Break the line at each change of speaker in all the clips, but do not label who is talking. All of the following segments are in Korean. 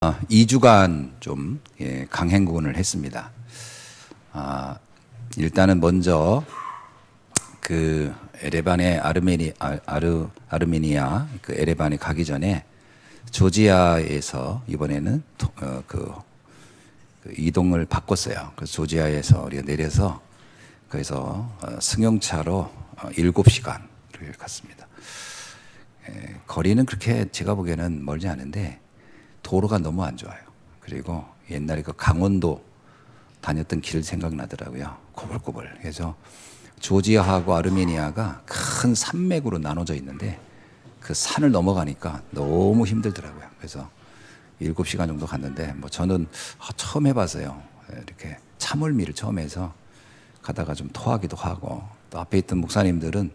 2주간 좀 강행군을 했습니다. 일단은 먼저 그 에레반의 아르메니아 그 에레반에 가기 전에 조지아에서 이번에는 그 이동을 바꿨어요. 그래서 조지아에서 우리가 내려서 거기서 승용차로 7시간을 갔습니다. 거리는 그렇게 제가 보기에는 멀지 않은데 도로가 너무 안 좋아요. 그리고 옛날에 그 강원도 다녔던 길 생각나더라고요. 꼬불꼬불. 그래서 조지아하고 아르메니아가 큰 산맥으로 나눠져 있는데 그 산을 넘어가니까 너무 힘들더라고요. 그래서 7시간 정도 갔는데 뭐 저는 처음 해봤어요. 이렇게 차멀미를 처음 해서 가다가 좀 토하기도 하고, 또 앞에 있던 목사님들은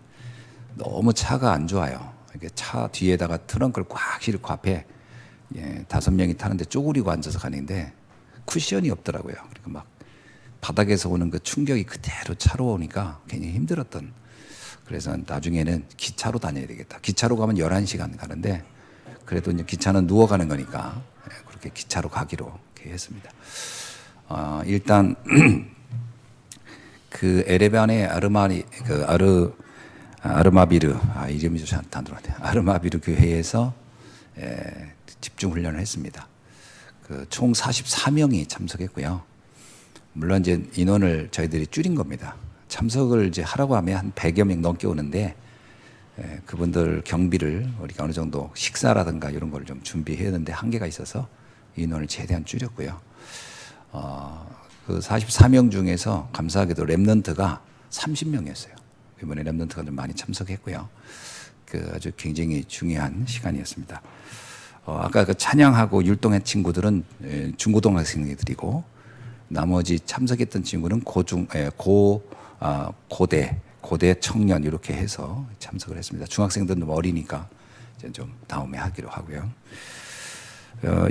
너무 차가 안 좋아요. 이렇게 차 뒤에다가 트렁크를 꽉 싣고 앞에 5명이 타는데 쪼그리고 앉아서 가는데 쿠션이 없더라고요. 그러니까 막 바닥에서 오는 그 충격이 그대로 차로 오니까 굉장히 힘들었던. 그래서 나중에는 기차로 다녀야 되겠다. 기차로 가면 11시간 가는데 그래도 이제 기차는 누워가는 거니까 그렇게 기차로 가기로 이렇게 했습니다. 일단 그 에레반의 아르마비르 이름이 좀 안 들어가네요. 아르마비르 교회에서 집중 훈련을 했습니다. 총 44명이 참석했고요. 물론 이제 인원을 저희들이 줄인 겁니다. 참석을 이제 하라고 하면 한 100여 명 넘게 오는데 그분들 경비를 우리가 어느 정도 식사라든가 이런 걸 좀 준비해야 하는데 한계가 있어서 인원을 최대한 줄였고요. 그 44명 중에서 감사하게도 랩넌트가 30명이었어요. 이번에 랩넌트가 좀 많이 참석했고요. 아주 굉장히 중요한 시간이었습니다. 아까 그 찬양하고 율동한 친구들은 중고등학생들이고 나머지 참석했던 친구는 고대 청년 이렇게 해서 참석을 했습니다. 중학생들은 좀 어리니까 이제 좀 다음에 하기로 하고요.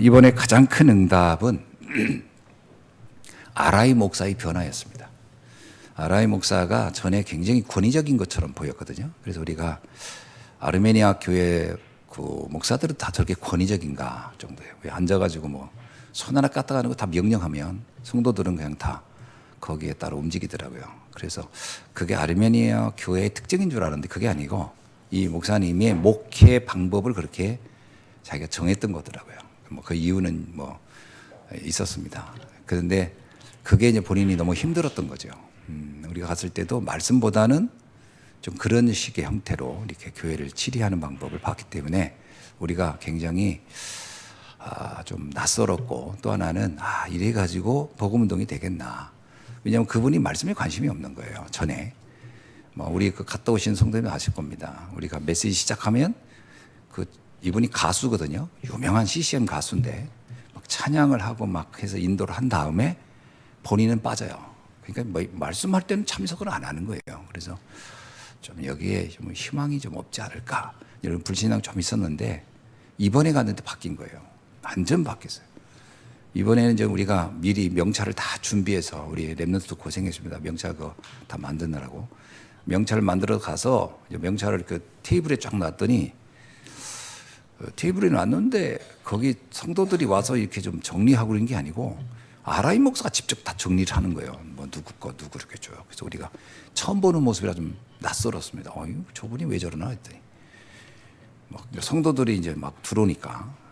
이번에 가장 큰 응답은 아라이 목사의 변화였습니다. 아라이 목사가 전에 굉장히 권위적인 것처럼 보였거든요. 그래서 우리가 아르메니아 교회 그 목사들은 다 저렇게 권위적인가 정도예요. 왜 앉아가지고 뭐 손 하나 까딱하는 거 다 명령하면 성도들은 그냥 다 거기에 따라 움직이더라고요. 그래서 그게 아르메니아 교회의 특징인 줄 알았는데 그게 아니고 이 목사님의 목회 방법을 그렇게 자기가 정했던 거더라고요. 뭐 그 이유는 뭐 있었습니다. 그런데 그게 이제 본인이 너무 힘들었던 거죠. 우리가 갔을 때도 말씀보다는 좀 그런 식의 형태로 이렇게 교회를 치리하는 방법을 봤기 때문에 우리가 굉장히 좀 낯설었고, 또 하나는 이래 가지고 복음운동이 되겠나. 왜냐하면 그분이 말씀에 관심이 없는 거예요. 전에 뭐 우리 그 갔다 오신 성도님 아실 겁니다. 우리가 메시지 시작하면 이분이 가수거든요. 유명한 CCM 가수인데 막 찬양을 하고 막 해서 인도를 한 다음에 본인은 빠져요. 그러니까 뭐 말씀할 때는 참석을 안 하는 거예요. 그래서 좀 여기에 좀 희망이 좀 없지 않을까 이런 불신앙이 좀 있었는데 이번에 갔는데 바뀐 거예요. 완전 바뀌었어요. 이번에는 이제 우리가 미리 명찰을 다 준비해서 우리 랩런트도 고생했습니다. 명찰 그거 다 만드느라고 명찰을 만들어 가서 명찰을 그 테이블에 쫙 놨더니 테이블에 놨는데 거기 성도들이 와서 이렇게 좀 정리하고 그런 게 아니고 아라이 목사가 직접 다 정리를 하는 거예요. 뭐 누구 거 누구 이렇게 줘요. 그래서 우리가 처음 보는 모습이라 좀 낯설었습니다. 저분이 왜 저러나 했더니 막 성도들이 이제 막 들어오니까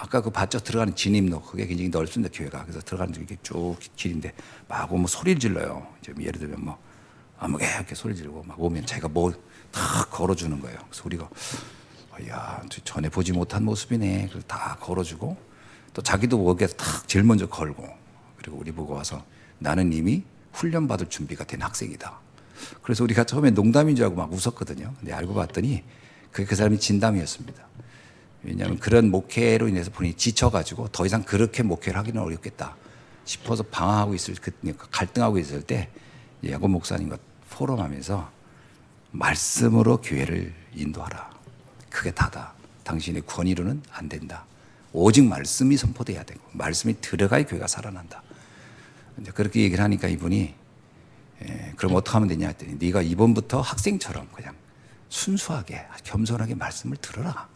아까 그 밭쪽 들어가는 진입로 그게 굉장히 넓습니다. 교회가. 그래서 들어가는 게 쭉 길인데 막 오면 소리를 질러요. 이제 예를 들면 뭐 아무개 이렇게 소리 지르고 막 오면 자기가 뭐 다 걸어주는 거예요. 그래서 우리가 야 전에 보지 못한 모습이네. 그래서 다 걸어주고 또 자기도 거기에서 탁 제일 먼저 걸고 그리고 우리 보고 와서 나는 이미 훈련받을 준비가 된 학생이다. 그래서 우리가 처음에 농담인 줄 알고 막 웃었거든요. 근데 알고 봤더니 그게 그 사람이 진담이었습니다. 왜냐하면 그런 목회로 인해서 본인이 지쳐가지고 더 이상 그렇게 목회를 하기는 어렵겠다 싶어서 방황하고 갈등하고 있을 때 야곱 목사님과 포럼하면서 말씀으로 교회를 인도하라. 그게 다다. 당신의 권위로는 안 된다. 오직 말씀이 선포돼야 되고 말씀이 들어가야 교회가 살아난다. 이제 그렇게 얘기를 하니까 이분이 그럼 어떻게 하면 되냐 했더니 네가 이번부터 학생처럼 그냥 순수하게 겸손하게 말씀을 들어라.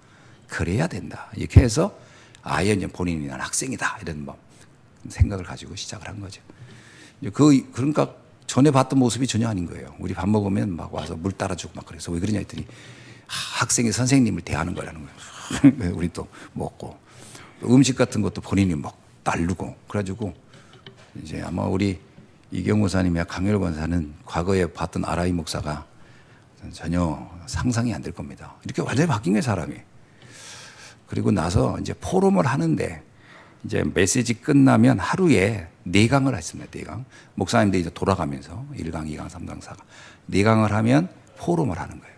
그래야 된다. 이렇게 해서 아예 이제 본인이 난 학생이다 이런 뭐 생각을 가지고 시작을 한 거죠. 그러니까 전에 봤던 모습이 전혀 아닌 거예요. 우리 밥 먹으면 막 와서 물 따라주고 막 그래서 왜 그러냐 했더니 학생이 선생님을 대하는 거라는 거예요. 우리 또 먹고 음식 같은 것도 본인이 막 날르고 그래가지고 이제 아마 우리 이경호 사님이나 강열 권사는 과거에 봤던 아라이 목사가 전혀 상상이 안 될 겁니다. 이렇게 완전히 바뀐 거예요, 사람이. 그리고 나서 이제 포럼을 하는데 이제 메시지 끝나면 하루에 4강을 했습니다. 4강. 목사님들 이제 돌아가면서 1강, 2강, 3강, 4강. 4강을 하면 포럼을 하는 거예요.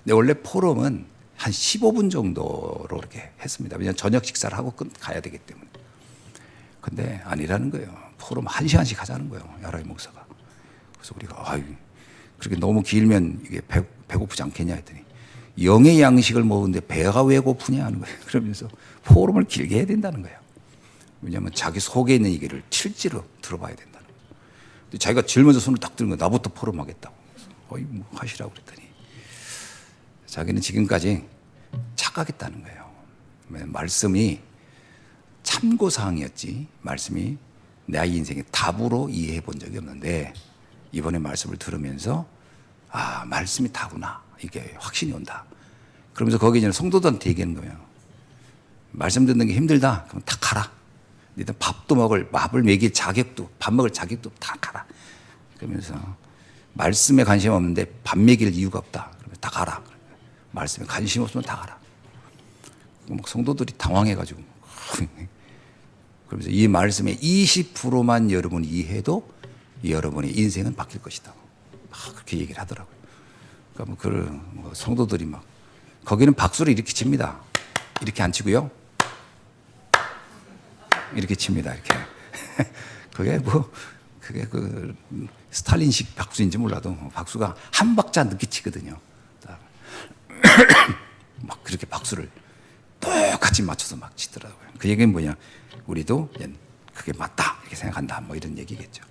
근데 원래 포럼은 한 15분 정도로 이렇게 했습니다. 왜냐하면 저녁 식사를 하고 가야 되기 때문에. 근데 아니라는 거예요. 포럼 1시간씩 하자는 거예요. 야라이 목사가. 그래서 우리가 아유, 그렇게 너무 길면 이게 배고프지 않겠냐 했더니 영의 양식을 먹는데 배가 왜 고프냐 하는 거예요. 그러면서 포럼을 길게 해야 된다는 거예요. 왜냐하면 자기 속에 있는 얘기를 실제로 들어봐야 된다는 거예요. 근데 자기가 제일 먼저 손을 딱 드는 거예요. 나부터 포럼하겠다고. 어이 뭐 하시라고 그랬더니 자기는 지금까지 착각했다는 거예요. 말씀이 참고사항이었지 말씀이 내 인생의 답으로 이해해 본 적이 없는데 이번에 말씀을 들으면서 아 말씀이 다구나 이게 확신이 온다. 그러면서 거기 이제 성도들한테 얘기하는 거예요. 말씀 듣는 게 힘들다. 그럼 다 가라. 니들 밥도 먹을 밥을 먹일 자격도 밥 먹을 자격도 다 가라. 그러면서 말씀에 관심 없는데 밥 먹일 이유가 없다. 그러면 다 가라. 말씀에 관심 없으면 다 가라. 성도들이 당황해가지고 그러면서 이 말씀의 20%만 여러분이 이해해도 여러분의 인생은 바뀔 것이다. 그렇게 얘기를 하더라고요. 그러니까 뭐 성도들이 막 거기는 박수를 이렇게 칩니다. 이렇게 안 치고요. 이렇게 칩니다. 이렇게. 그게 스탈린식 박수인지 몰라도 박수가 한 박자 늦게 치거든요. 막 그렇게 박수를 똑같이 맞춰서 막 치더라고요. 그 얘기는 뭐냐? 우리도 그게 맞다 이렇게 생각한다 뭐 이런 얘기겠죠.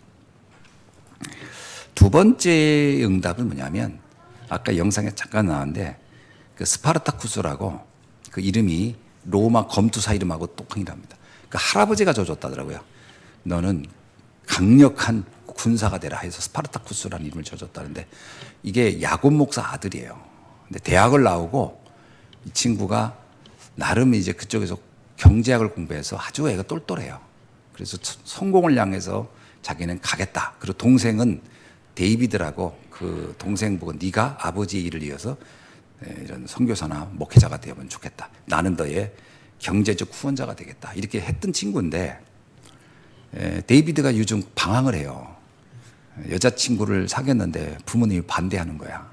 두 번째 응답은 뭐냐면 아까 영상에 잠깐 나왔는데 그 스파르타쿠스라고 그 이름이 로마 검투사 이름하고 똑같이랍니다. 그 할아버지가 줘줬다더라고요. 너는 강력한 군사가 되라 해서 스파르타쿠스라는 이름을 줘줬다는데 이게 야곱 목사 아들이에요. 근데 대학을 나오고 이 친구가 나름 이제 그쪽에서 경제학을 공부해서 아주 애가 똘똘해요. 그래서 성공을 향해서 자기는 가겠다. 그리고 동생은 데이비드라고 그 동생 보고 네가 아버지의 일을 이어서 이런 선교사나 목회자가 되면 좋겠다. 나는 너의 경제적 후원자가 되겠다. 이렇게 했던 친구인데 데이비드가 요즘 방황을 해요. 여자친구를 사귀었는데 부모님이 반대하는 거야.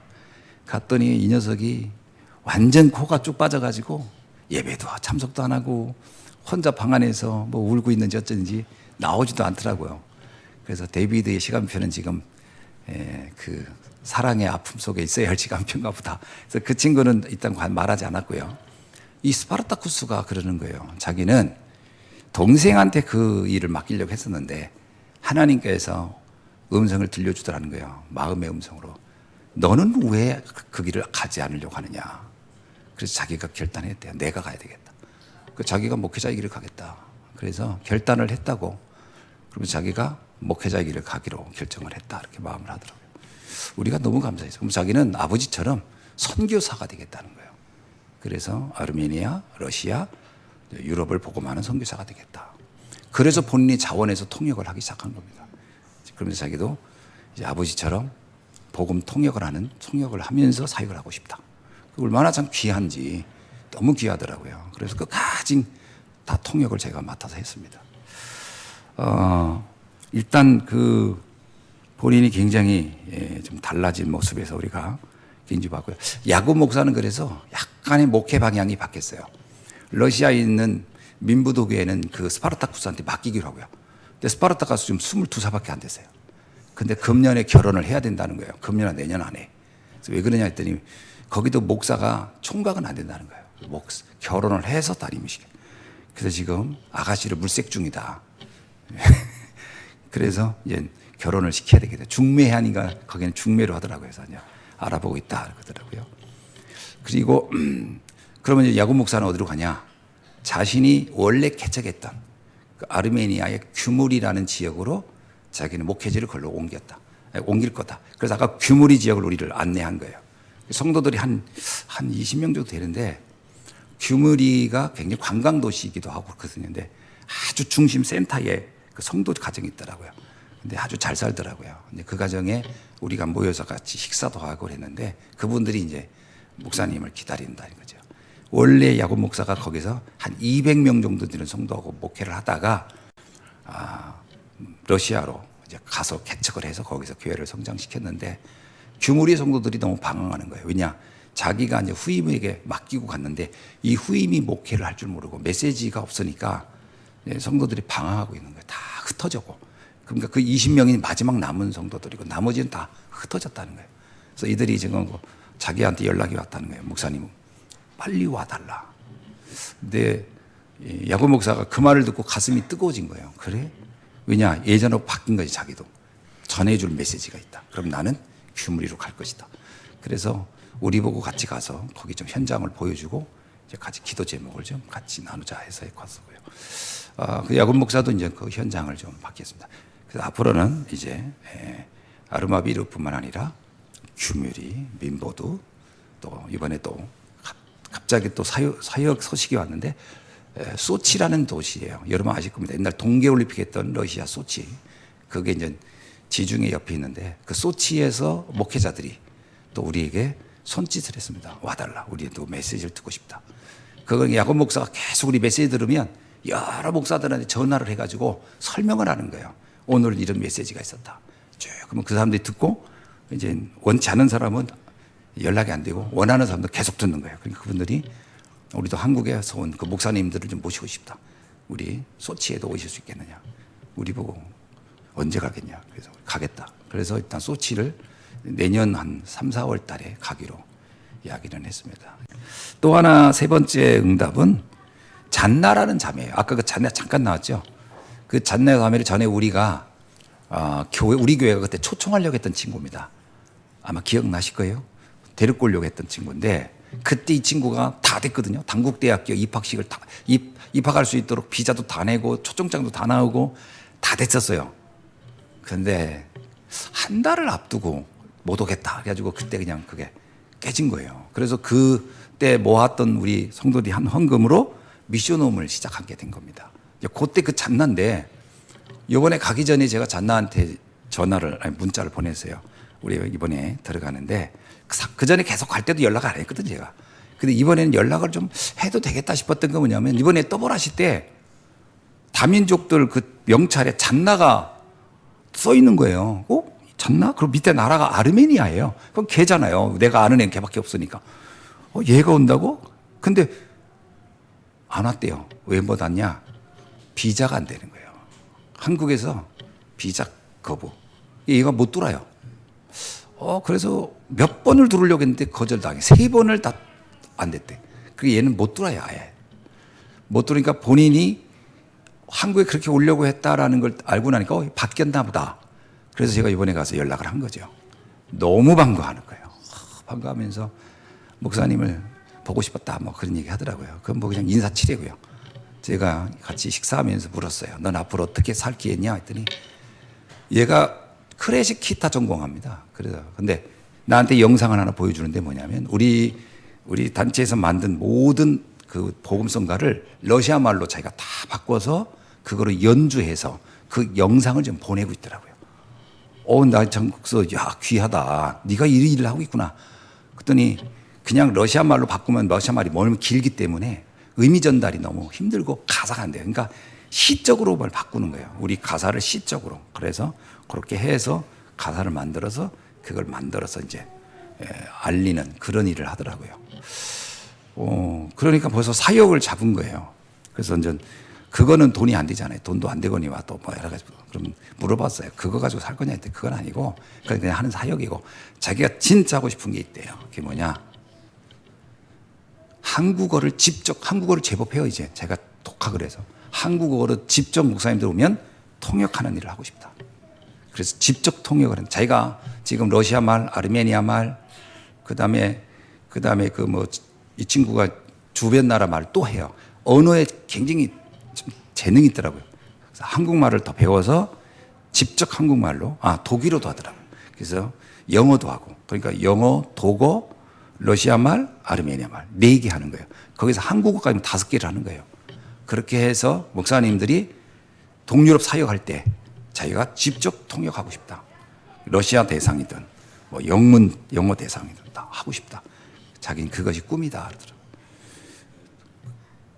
갔더니 이 녀석이 완전 코가 쭉 빠져가지고 예배도 참석도 안 하고 혼자 방 안에서 뭐 울고 있는지 어쩐지 나오지도 않더라고요. 그래서 데이비드의 시간표는 지금 그 사랑의 아픔 속에 있어야 할 시간표인가 보다. 그래서 그 친구는 일단 말하지 않았고요. 이 스파르타쿠스가 그러는 거예요. 자기는 동생한테 그 일을 맡기려고 했었는데 하나님께서 음성을 들려주더라는 거예요. 마음의 음성으로. 너는 왜 그 길을 가지 않으려고 하느냐. 그래서 자기가 결단했대요. 내가 가야 되겠다. 그 자기가 목회자의 길을 가겠다. 그래서 결단을 했다고. 그러면서 자기가 목회자의 길을 가기로 결정을 했다. 이렇게 마음을 하더라고요. 우리가 너무 감사해서. 그럼 자기는 아버지처럼 선교사가 되겠다는 거예요. 그래서 아르메니아, 러시아, 유럽을 복음하는 선교사가 되겠다. 그래서 본인이 자원해서 통역을 하기 시작한 겁니다. 그러면서 자기도 이제 아버지처럼 복음 통역을 하면서 사역을 하고 싶다. 얼마나 참 귀한지 너무 귀하더라고요. 그래서 끝까지 다 통역을 제가 맡아서 했습니다. 일단 그 본인이 굉장히 좀 달라진 모습에서 우리가 굉장히 봤고요. 야곱 목사는 그래서 약간의 목회 방향이 바뀌었어요. 러시아에 있는 민부도 교회는 그 스파르타쿠스한테 맡기기로 하고요. 근데 스파르타쿠스 지금 22살밖에 안 됐어요. 근데 금년에 결혼을 해야 된다는 거예요. 금년이나 내년 안에. 그래서 왜 그러냐 했더니 거기도 목사가 총각은 안 된다는 거예요. 결혼을 해서 따님이시게. 그래서 지금 아가씨를 물색 중이다. 그래서 이제 결혼을 시켜야 되겠다. 중매하니까 거기는 중매로 하더라고요. 그래서 알아보고 있다 그러더라고요. 그리고 그러면 이제 야곱 목사는 어디로 가냐? 자신이 원래 개척했던 그 아르메니아의 규무리라는 지역으로 자기는 목회지를 걸로 옮길 거다. 그래서 아까 규무리 지역을 우리를 안내한 거예요. 성도들이 한 20명 정도 되는데, 규무리가 굉장히 관광도시이기도 하고 그렇거든요. 근데 아주 중심 센터에 그 성도 가정이 있더라고요. 근데 아주 잘 살더라고요. 근데 그 가정에 우리가 모여서 같이 식사도 하고 했는데, 그분들이 이제 목사님을 기다린다는 거죠. 원래 야곱 목사가 거기서 한 200명 정도 되는 성도하고 목회를 하다가 러시아로 이제 가서 개척을 해서 거기서 교회를 성장시켰는데, 규무리 성도들이 너무 방황하는 거예요. 왜냐? 자기가 이제 후임에게 맡기고 갔는데 이 후임이 목회를 할 줄 모르고 메시지가 없으니까 성도들이 방황하고 있는 거예요. 다 흩어졌고. 그러니까 그 20명이 마지막 남은 성도들이고 나머지는 다 흩어졌다는 거예요. 그래서 이들이 지금 자기한테 연락이 왔다는 거예요. 목사님, 빨리 와달라. 근데 야곱 목사가 그 말을 듣고 가슴이 뜨거워진 거예요. 그래? 왜냐? 예전으로 바뀐 거지, 자기도. 전해줄 메시지가 있다. 그럼 나는 규무리로 갈 것이다. 그래서 우리 보고 같이 가서 거기 좀 현장을 보여주고 이제 같이 기도 제목을 좀 같이 나누자 해서 갔었고요. 그 야곱 목사도 이제 그 현장을 좀 받겠습니다. 그래서 앞으로는 이제 아르마비르뿐만 아니라 규무리, 민보두, 또 이번에 또 갑자기 또 사역 소식이 왔는데, 소치라는 도시예요. 여러분 아실 겁니다. 옛날 동계올림픽 했던 러시아 소치. 그게 이제 지중해 옆에 있는데, 그 소치에서 목회자들이 또 우리에게 손짓을 했습니다. 와달라. 우리도 메시지를 듣고 싶다. 그걸 야곱 목사가 계속 우리 메시지 들으면 여러 목사들한테 전화를 해가지고 설명을 하는 거예요. 오늘 이런 메시지가 있었다. 쭉 그러면 그 사람들이 듣고, 이제 원치 않은 사람은 연락이 안 되고 원하는 사람도 계속 듣는 거예요. 그러니까 그분들이 우리도 한국에서 온 그 목사님들을 좀 모시고 싶다. 우리 소치에도 오실 수 있겠느냐. 우리 보고 언제 가겠냐. 그래서 가겠다. 그래서 일단 소치를 내년 한 3, 4월 달에 가기로 이야기를 했습니다. 또 하나 세 번째 응답은 잔나라는 자매예요. 아까 그 잔나 잠깐 나왔죠. 그 잔나 자매를 전에 우리가 우리 교회가 그때 초청하려고 했던 친구입니다. 아마 기억나실 거예요. 데리고 오려고 했던 친구인데, 그때 이 친구가 다 됐거든요. 단국대학교 입학식을 입학할 수 있도록 비자도 다 내고 초청장도 다 나오고 다 됐었어요. 그런데 한 달을 앞두고 못 오겠다. 그래가지고 그때 그냥 그게 깨진 거예요. 그래서 그때 모았던 우리 성도들이 한 헌금으로 미션홈을 시작하게 된 겁니다. 그때 그 잔나인데, 이번에 가기 전에 제가 잔나한테 문자를 보냈어요. 우리 이번에 들어가는데, 그 전에 계속 갈 때도 연락 안 했거든, 제가. 근데 이번에는 연락을 좀 해도 되겠다 싶었던 게 뭐냐면, 이번에 떠보라시 때 다민족들 그 명찰에 잔나가 써 있는 거예요. 잔나? 그럼 밑에 나라가 아르메니아예요. 그럼 걔잖아요. 내가 아는 애는 걔밖에 없으니까. 얘가 온다고? 근데 안 왔대요. 왜 못 왔냐? 비자가 안 되는 거예요. 한국에서 비자 거부. 얘가 못 들어요. 그래서 몇 번을 들으려고 했는데 거절당해. 3번을 다 안 됐대. 그게 얘는 못 들어요, 아예. 못 들으니까 본인이 한국에 그렇게 오려고 했다라는 걸 알고 나니까 바뀌었나 보다. 그래서 제가 이번에 가서 연락을 한 거죠. 너무 반가워하는 거예요. 반가워하면서 목사님을 보고 싶었다, 뭐 그런 얘기 하더라고요. 그건 뭐 그냥 인사치레고요. 제가 같이 식사하면서 물었어요. 넌 앞으로 어떻게 살기 했냐 했더니, 얘가 클래식 기타 전공합니다. 그래서 근데 나한테 영상을 하나 보여주는데 뭐냐면, 우리 단체에서 만든 모든 그 복음성가를 러시아 말로 자기가 다 바꿔서 그거를 연주해서 그 영상을 좀 보내고 있더라고요. 나 참, 야, 귀하다. 네가 이 일을 하고 있구나. 그랬더니 그냥 러시아 말로 바꾸면 러시아 말이 너무 길기 때문에 의미 전달이 너무 힘들고 가사가 안 돼요. 그러니까 시적으로 뭘 바꾸는 거예요. 우리 가사를 시적으로. 그래서 그렇게 해서 가사를 만들어서 그걸 만들어서 이제 알리는 그런 일을 하더라고요. 그러니까 벌써 사역을 잡은 거예요. 그래서 이제 그거는 돈이 안 되잖아요. 돈도 안 되거니와 또 뭐 여러 가지. 그럼 물어봤어요. 그거 가지고 살 거냐 했더니 그건 아니고 그냥 하는 사역이고, 자기가 진짜 하고 싶은 게 있대요. 그게 뭐냐? 한국어를 제법 해요. 이제 제가 독학을 해서 한국어를 직접 목사님들 오면 통역하는 일을 하고 싶다. 그래서 직접 통역을 하는, 자기가 지금 러시아 말, 아르메니아 말, 그다음에 이 친구가 주변 나라 말 또 해요. 언어에 굉장히 좀 재능이 있더라고요. 그래서 한국말을 더 배워서 직접 한국말로, 독일어도 하더라고요. 그래서 영어도 하고, 그러니까 영어, 독어, 러시아 말, 아르메니아 말, 4개 하는 거예요. 거기서 한국어까지 5개를 하는 거예요. 그렇게 해서 목사님들이 동유럽 사역할 때 자기가 직접 통역하고 싶다. 러시아 대상이든, 뭐 영어 대상이든 다 하고 싶다. 자기는 그것이 꿈이다. 그러더라고요.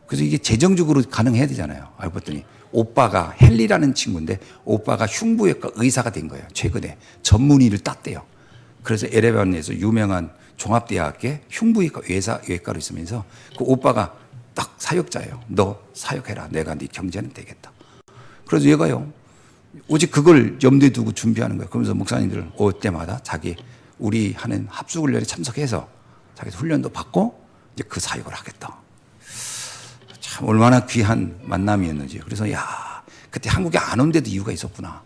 그래서 이게 재정적으로 가능해야 되잖아요. 알고 봤더니 오빠가 헨리라는 친구인데 오빠가 흉부외과 의사가 된 거예요. 최근에 전문의를 땄대요. 그래서 에레반에서 유명한 종합대학에 흉부외과 외과로 있으면서 그 오빠가 딱 사역자예요. 너 사역해라. 내가 네 경제는 되겠다. 그래서 얘가요. 오직 그걸 염두에 두고 준비하는 거예요. 그러면서 목사님들 올 때마다 자기 우리 하는 합숙훈련에 참석해서 자기 훈련도 받고 이제 그 사역을 하겠다. 참 얼마나 귀한 만남이었는지. 그래서 그때 한국에 안 온 데도 이유가 있었구나.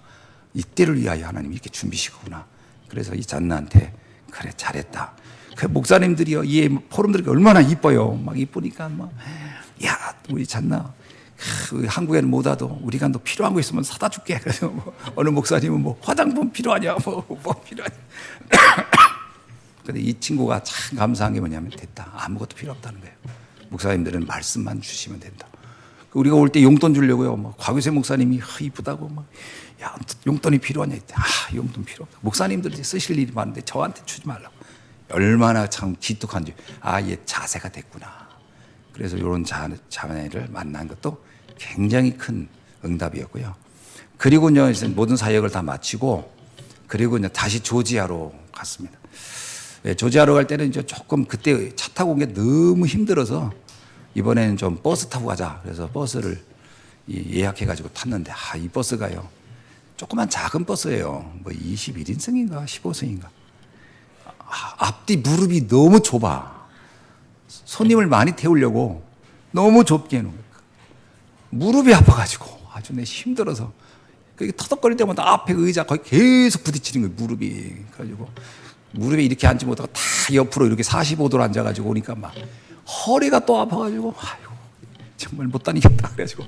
이때를 위하여 하나님이 이렇게 준비시키구나. 그래서 이 잔나한테 그래 잘했다. 그 목사님들이요 이 포럼들이 얼마나 이뻐요. 막 이쁘니까 우리 잔나 한국에는 못 와도 우리가 너 필요한 거 있으면 사다 줄게. 그래서 어느 목사님은 화장품 필요하냐 뭐 필요하냐. 근데 이 친구가 참 감사한 게 뭐냐면 됐다. 아무것도 필요 없다는 거예요. 목사님들은 말씀만 주시면 된다. 우리가 올 때 용돈 주려고요. 곽유세 목사님이 이쁘다고 용돈이 필요하냐 했대. 용돈 필요 없다. 목사님들이 쓰실 일이 많은데 저한테 주지 말라고. 얼마나 참 기특한지. 얘 자세가 됐구나. 그래서 이런 자매를 만난 것도 굉장히 큰 응답이었고요. 그리고 이제 모든 사역을 다 마치고 그리고 이제 다시 조지아로 갔습니다. 조지아로 갈 때는 이제 조금 그때 차 타고 온 게 너무 힘들어서 이번에는 좀 버스 타고 가자. 그래서 버스를 예약해가지고 탔는데 이 버스가요. 조그만 작은 버스예요. 21인승인가 15승인가. 앞뒤 무릎이 너무 좁아. 손님을 많이 태우려고 너무 좁게 해놓은 거예요. 무릎이 아파가지고 아주 내 힘들어서 터덕거릴 때마다 앞에 의자 거의 계속 부딪히는 거예요. 무릎이. 그래가지고 무릎에 이렇게 앉지 못하고 다 옆으로 이렇게 45도로 앉아가지고 오니까 막 허리가 또 아파가지고 정말 못 다니겠다. 그래가지고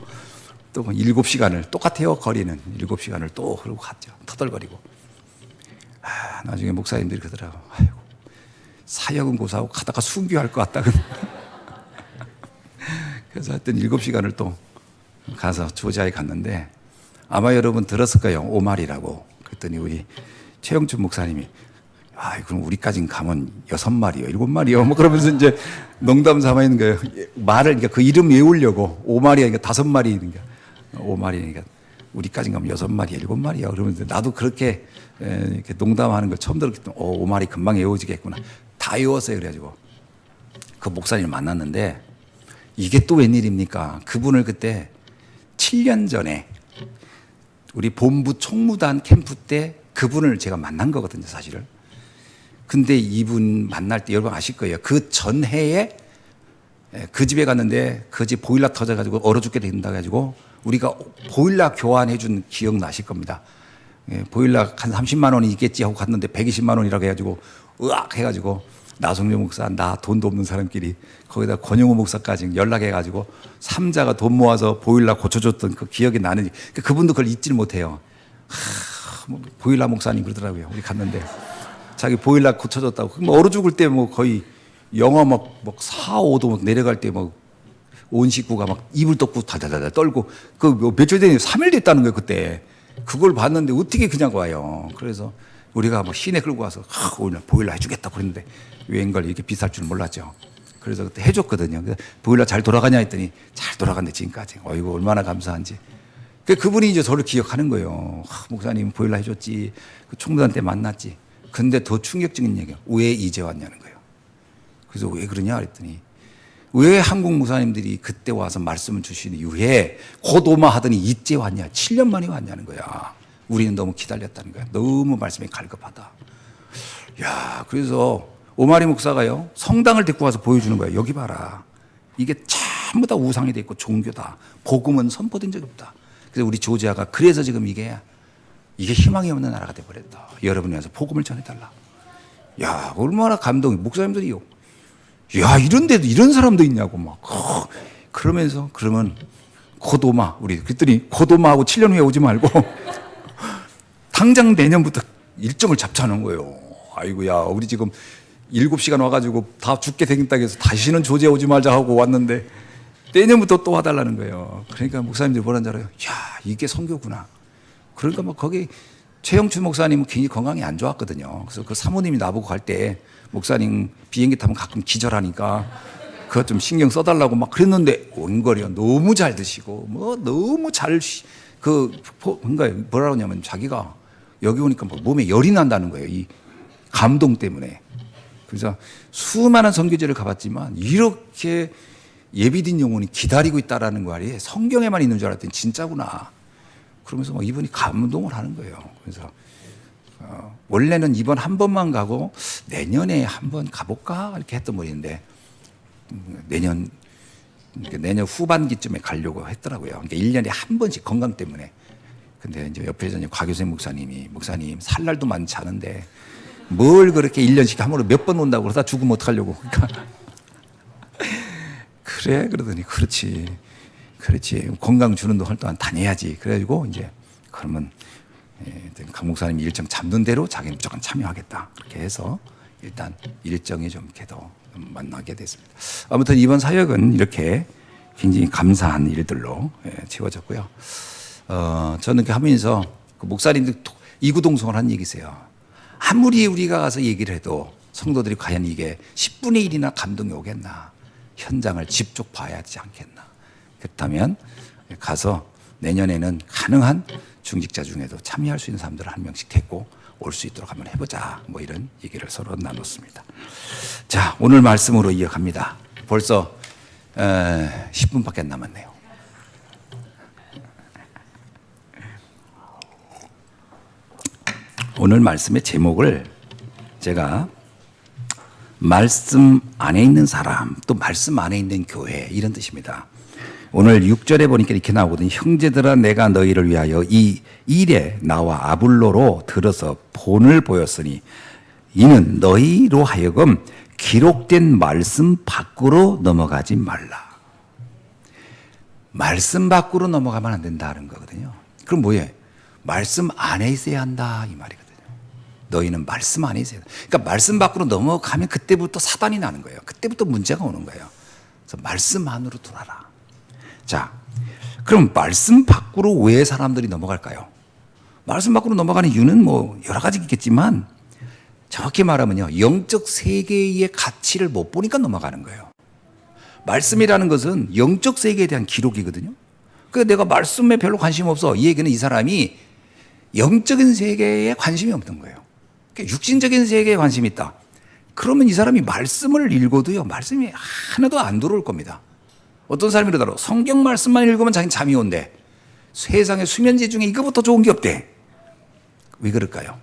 또 7시간을 똑같아요. 거리는 7시간을 또 그러고 갔죠. 터덜거리고. 나중에 목사님들이 그러더라고. 사역은 고사하고 가다가 순교할 것 같다. 그래서 하여튼 7시간을 또 가서 조지아에 갔는데 아마 여러분 들었을 거예요. 오말이라고. 그랬더니 우리 최영춘 목사님이 그럼 우리까지 가면 6마리요, 7마리요. 그러면서 이제 농담 삼아 있는 거예요. 말을, 그러니까 그 이름 외우려고 5마리야, 5마리니까. 5마리니까 우리까지 가면 6마리, 7마리요. 그러면서 나도 그렇게 이렇게 농담하는 걸 처음 들었기 때문에 5마리 금방 외워지겠구나. 다 외웠어요. 그래가지고 그 목사님을 만났는데 이게 또 웬일입니까? 그분을 그때 7년 전에 우리 본부 총무단 캠프 때 그분을 제가 만난 거거든요, 사실은. 근데 이분 만날 때 여러분 아실 거예요. 그 전해에 그 집에 갔는데 그 집 보일러 터져가지고 얼어 죽게 된다 가지고 우리가 보일러 교환해 준 기억 나실 겁니다. 보일러 한 30만 원이 있겠지 하고 갔는데 120만 원이라고 해가지고 으악 해가지고 나성료 목사 나 돈도 없는 사람끼리 거기다 권영호 목사까지 연락해가지고 삼자가 돈 모아서 보일러 고쳐줬던 그 기억이 나는지 그분도 그걸 잊지를 못해요. 보일러 목사님 그러더라고요. 우리 갔는데 자기 보일러 고쳐줬다고. 얼어 죽을 때 거의 영하 4, 5도 내려갈 때 온 식구가 이불 덮고 달달달 떨고 며칠 전에 3일 됐다는 거예요 그때. 그걸 봤는데 어떻게 그냥 와요. 그래서 우리가 시내 끌고 와서 오늘 보일러 해주겠다고 그랬는데 웬걸 이렇게 비쌀 줄 몰랐죠. 그래서 그때 해줬거든요. 보일러 잘 돌아가냐 했더니 잘 돌아간대 지금까지. 어이구 얼마나 감사한지. 그분이 이제 저를 기억하는 거예요. 목사님 보일러 해줬지. 그 총무단 때 만났지. 근데 더 충격적인 얘기야. 왜 이제 왔냐는 거예요. 그래서 왜 그러냐 그랬더니 왜 한국 목사님들이 그때 와서 말씀을 주신 이후에 곧 오마 하더니 이제 왔냐. 7년 만에 왔냐는 거야. 우리는 너무 기다렸다는 거야. 너무 말씀이 갈급하다. 그래서 오마리 목사가요. 성당을 데리고 와서 보여주는 거예요. 여기 봐라. 이게 전부 다 우상이 돼 있고 종교다. 복음은 선포된 적이 없다. 그래서 우리 조지아가 그래서 지금 이게 희망이 없는 나라가 돼버렸다. 여러분이 와서 복음을 전해달라. 얼마나 감동이. 목사님들이요. 이런데도 이런 사람도 있냐고 그런 그러면서 그러면 고도마 우리 그랬더니 고도마하고 7년 후에 오지 말고 당장 내년부터 일정을 잡자는 거예요. 아이고야 우리 지금 7시간 와가지고 다 죽게 생겼다 해서 다시는 조제 오지 말자 하고 왔는데 내년부터 또 와달라는 거예요. 그러니까 목사님들이 뭐라는 줄 알아요? 야 이게 선교구나. 그러니까 뭐 거기 최영춘 목사님은 굉장히 건강이 안 좋았거든요. 그래서 그 사모님이 나보고 갈 때 목사님 비행기 타면 가끔 기절하니까 그거 좀 신경 써달라고 막 그랬는데 원거리가 너무 잘 드시고 뭐 너무 뭔가 뭐라 그러냐면 자기가 여기 오니까 뭐 몸에 열이 난다는 거예요. 이 감동 때문에. 그래서 수많은 선교지를 가봤지만 이렇게 예비된 영혼이 기다리고 있다라는 말이 성경에만 있는 줄 알았더니 진짜구나. 그러면서 막 이분이 감동을 하는 거예요. 그래서 원래는 이번 한 번만 가고 내년에 한 번 가볼까 이렇게 했던 분인데 내년 후반기쯤에 가려고 했더라고요. 그러니까 1년에 한 번씩 건강 때문에. 근데 이제 옆에서 이제 곽유생 목사님 살 날도 많지 않은데 뭘 그렇게 1년씩 한 번으로 몇 번 온다고 그러다 죽으면 어떡하려고. 그러니까 그래 그러더니 그렇지 건강 주는 동안 다녀야지. 그래가지고 이제 그러면 강 목사님이 일정 잡는 대로 자기는 무조건 참여하겠다. 그렇게 해서 일단 일정이 좀 이렇게 더 만나게 됐습니다. 아무튼 이번 사역은 이렇게 굉장히 감사한 일들로 채워졌고요. 저는 이렇게 하면서 그 목사님들 이구동성을 한 얘기세요. 아무리 우리가 가서 얘기를 해도 성도들이 과연 이게 10분의 1이나 감동이 오겠나. 현장을 직접 봐야 하지 않겠나. 그렇다면 가서 내년에는 가능한 중직자 중에도 참여할 수 있는 사람들을 한 명씩 데리고 올 수 있도록 한번 해보자. 뭐 이런 얘기를 서로 나눴습니다. 자, 오늘 말씀으로 이어갑니다. 벌써 10분밖에 안 남았네요. 오늘 말씀의 제목을 제가 말씀 안에 있는 사람, 또 말씀 안에 있는 교회 이런 뜻입니다. 오늘 6절에 보니까 이렇게 나오거든요. 형제들아 내가 너희를 위하여 이 일에 나와 아불로로 들어서 본을 보였으니 이는 너희로 하여금 기록된 말씀 밖으로 넘어가지 말라. 말씀 밖으로 넘어가면 안 된다는 거거든요. 그럼 뭐예요? 말씀 안에 있어야 한다 이 말이거든요. 너희는 말씀 안에 있어야 한다. 그러니까 말씀 밖으로 넘어가면 그때부터 사단이 나는 거예요. 그때부터 문제가 오는 거예요. 그래서 말씀 안으로 들어라. 자, 그럼 말씀 밖으로 왜 사람들이 넘어갈까요? 말씀 밖으로 넘어가는 이유는 뭐 여러 가지 있겠지만 정확히 말하면요, 영적 세계의 가치를 못 보니까 넘어가는 거예요. 말씀이라는 것은 영적 세계에 대한 기록이거든요. 그러니까 내가 말씀에 별로 관심 없어. 이 얘기는 이 사람이 영적인 세계에 관심이 없는 거예요. 그러니까 육신적인 세계에 관심이 있다. 그러면 이 사람이 말씀을 읽어도요, 말씀이 하나도 안 들어올 겁니다. 어떤 사람이 그러더라고. 성경 말씀만 읽으면 자기는 잠이 온대. 세상의 수면제 중에 이거부터 좋은 게 없대. 왜 그럴까요?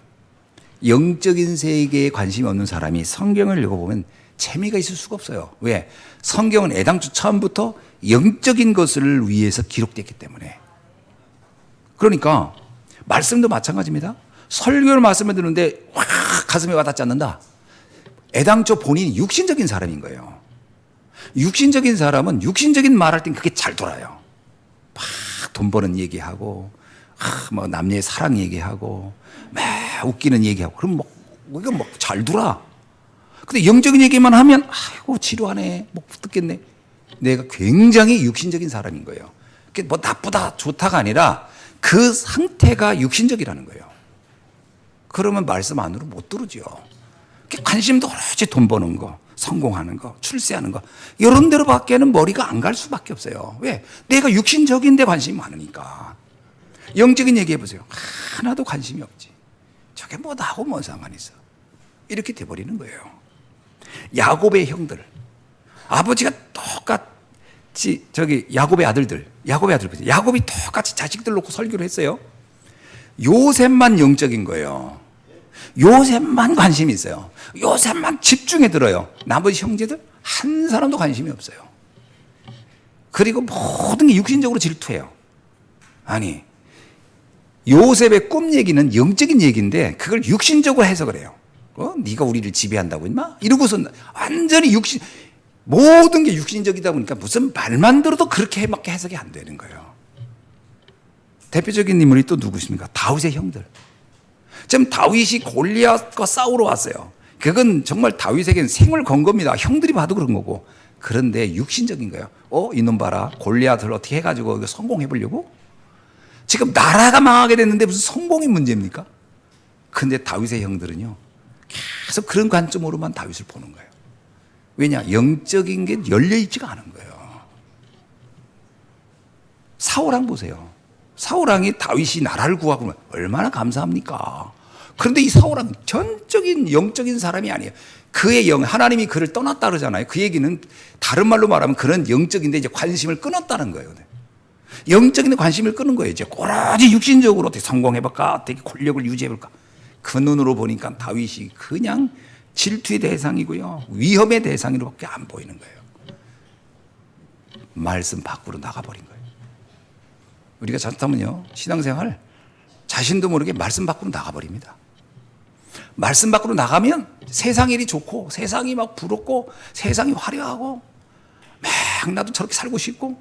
영적인 세계에 관심이 없는 사람이 성경을 읽어보면 재미가 있을 수가 없어요. 왜? 성경은 애당초 처음부터 영적인 것을 위해서 기록됐기 때문에. 그러니까 말씀도 마찬가지입니다. 설교를 말씀을 듣는데 확 가슴에 와닿지 않는다. 애당초 본인이 육신적인 사람인 거예요. 육신적인 사람은 육신적인 말할 땐 그게 잘 돌아요. 막 돈 버는 얘기하고, 뭐 남녀의 사랑 얘기하고, 막 웃기는 얘기하고, 그럼 뭐 이거 뭐 잘 돌아. 근데 영적인 얘기만 하면 아이고 지루하네, 못 듣겠네. 내가 굉장히 육신적인 사람인 거예요. 그게 뭐 나쁘다 좋다가 아니라 그 상태가 육신적이라는 거예요. 그러면 말씀 안으로 못 들어오죠. 관심도 오로지 돈 버는 거, 성공하는 거, 출세하는 거 이런 데로밖에는 머리가 안 갈 수밖에 없어요. 왜? 내가 육신적인 데 관심이 많으니까. 영적인 얘기해 보세요. 하나도 관심이 없지. 저게 뭐 나하고 뭔 상관이 있어. 이렇게 돼버리는 거예요. 야곱의 형들, 아버지가 똑같이 야곱의 아들들 보세요. 야곱이 똑같이 자식들 놓고 설교를 했어요. 요셉만 영적인 거예요. 요셉만 관심이 있어요. 요셉만 집중해 들어요. 나머지 형제들 한 사람도 관심이 없어요. 그리고 모든 게 육신적으로 질투해요. 아니, 요셉의 꿈 얘기는 영적인 얘기인데 그걸 육신적으로 해석을 해요. 네가 우리를 지배한다고 임마? 이러고서 완전히 모든 게 육신적이다 보니까 무슨 말만 들어도 그렇게밖에 해석이 안 되는 거예요. 대표적인 인물이 또 누구십니까? 다윗의 형들. 지금 다윗이 골리앗과 싸우러 왔어요. 그건 정말 다윗에게는 생을 건 겁니다. 형들이 봐도 그런 거고. 그런데 육신적인 거예요. 이놈 봐라. 골리앗을 어떻게 해가지고 이거 성공해 보려고? 지금 나라가 망하게 됐는데 무슨 성공이 문제입니까? 근데 다윗의 형들은요, 계속 그런 관점으로만 다윗을 보는 거예요. 왜냐? 영적인 게 열려있지가 않은 거예요. 사울왕 보세요. 사울왕이 다윗이 나라를 구하고 얼마나 감사합니까? 그런데 이 사울왕 전적인 영적인 사람이 아니에요. 그의 하나님이 그를 떠났다 그러잖아요. 그 얘기는 다른 말로 말하면 그런 영적인데 이제 관심을 끊었다는 거예요. 영적인 관심을 끊은 거예요. 이제 오로지 육신적으로 어떻게 성공해볼까, 어떻게 권력을 유지해볼까. 그 눈으로 보니까 다윗이 그냥 질투의 대상이고요, 위험의 대상으로밖에 안 보이는 거예요. 말씀 밖으로 나가버린 거예요. 우리가 잘못하면요, 신앙생활 자신도 모르게 말씀 밖으로 나가버립니다. 말씀 밖으로 나가면 세상 일이 좋고, 세상이 막 부럽고, 세상이 화려하고, 막 나도 저렇게 살고 싶고,